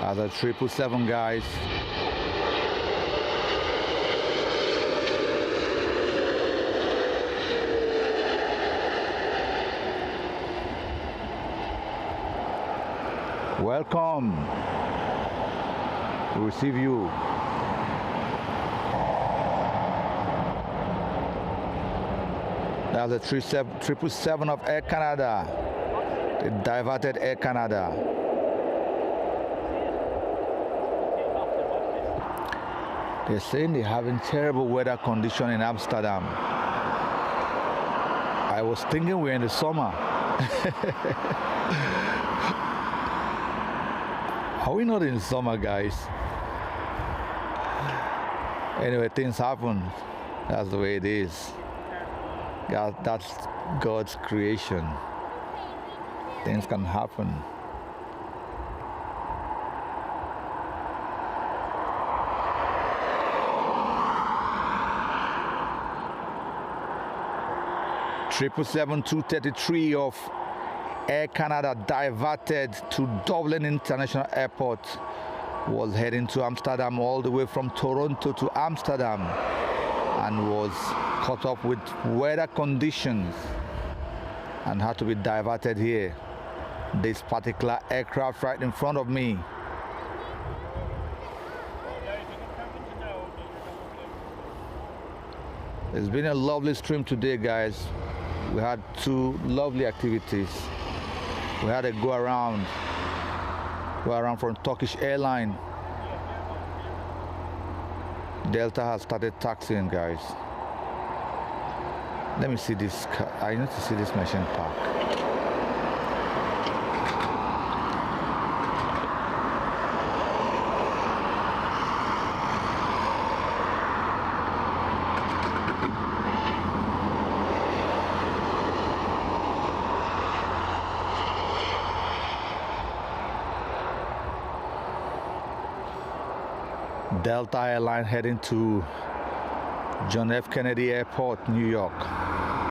As a 777, guys. Welcome. We receive you. That's the 777 of Air Canada, the diverted Air Canada. They're saying they're having terrible weather condition in Amsterdam. I was thinking we're in the summer. Are we not in summer, guys? Anyway, things happen. That's the way it is. God, that's God's creation. Things can happen. Triple 233 of Air Canada diverted to Dublin International Airport, was heading to Amsterdam all the way from Toronto to Amsterdam, and was caught up with weather conditions and had to be diverted here. This particular aircraft right in front of me. It's been a lovely stream today, guys. We had two lovely activities. We had a go around from Turkish airline. Delta has started taxiing, guys. Let me see this car. I need to see this machine park. Delta airline heading to John F. Kennedy Airport, New York.